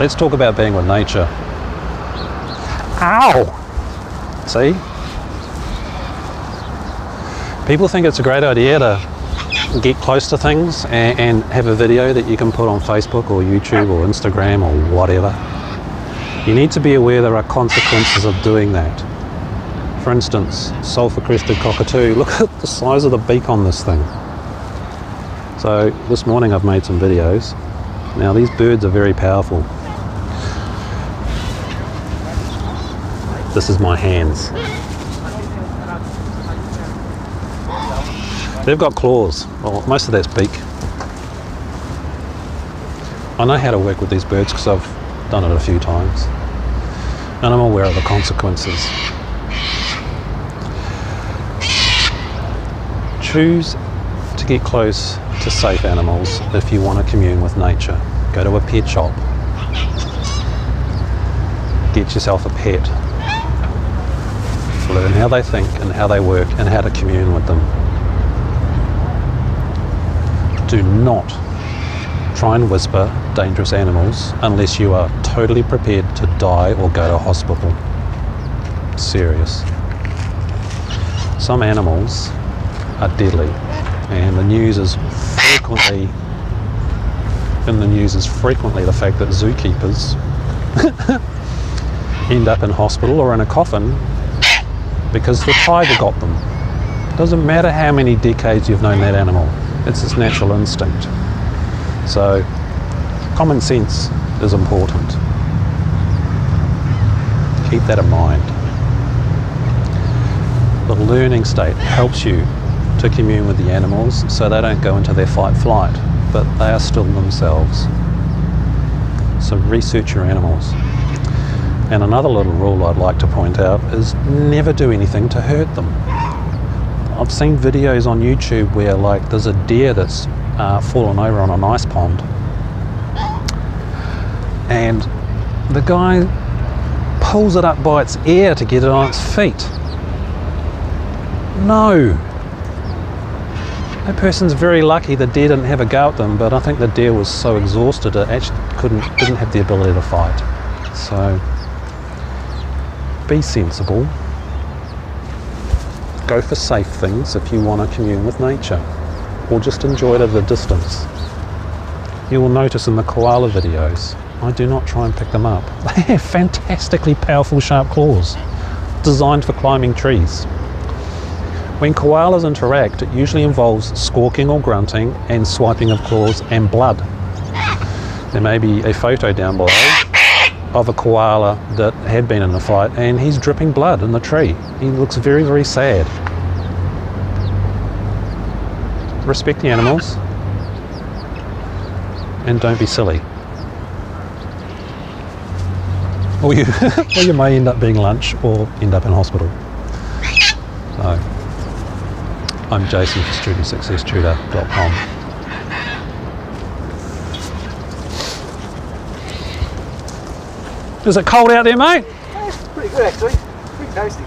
let's talk about being with nature. Ow! See? People think it's a great idea to get close to things and have a video that you can put on Facebook or YouTube or Instagram or whatever. You need to be aware there are consequences of doing that. For instance, sulphur-crested cockatoo. Look at the size of the beak on this thing. So this morning I've made some videos. Now these birds are very powerful. This is my hands. They've got claws. Well, most of that's beak. I know how to work with these birds because I've done it a few times. And I'm aware of the consequences. Choose to get close to safe animals if you want to commune with nature. Go to a pet shop. Get yourself a pet. Learn how they think and how they work and how to commune with them. Do not try and whisper dangerous animals unless you are totally prepared to die or go to hospital. Serious. Some animals are deadly, and the news is frequently the fact that zookeepers end up in hospital or in a coffin because the tiger got them. Doesn't matter how many decades you've known that animal, it's its natural instinct. So common sense is important. Keep that in mind. The learning state helps you to commune with the animals so they don't go into their fight-flight, but they are still themselves. So research your animals. And another little rule I'd like to point out is never do anything to hurt them. I've seen videos on YouTube where like there's a deer that's fallen over on an ice pond, and the guy pulls it up by its ear to get it on its feet. No! That person's very lucky the deer didn't have a go at them, but I think the deer was so exhausted it actually didn't have the ability to fight. So be sensible. Go for safe things if you want to commune with nature, or just enjoy it at a distance. You will notice in the koala videos, I do not try and pick them up. They have fantastically powerful sharp claws, designed for climbing trees. When koalas interact, it usually involves squawking or grunting and swiping of claws and blood. There may be a photo down below of a koala that had been in a fight and he's dripping blood in the tree. He looks very, very sad. Respect the animals and don't be silly. Or you may end up being lunch or end up in hospital. So, I'm Jason for StudentSuccessTutor.com. Is it cold out there, mate? Yeah, it's pretty good actually. Pretty tasty.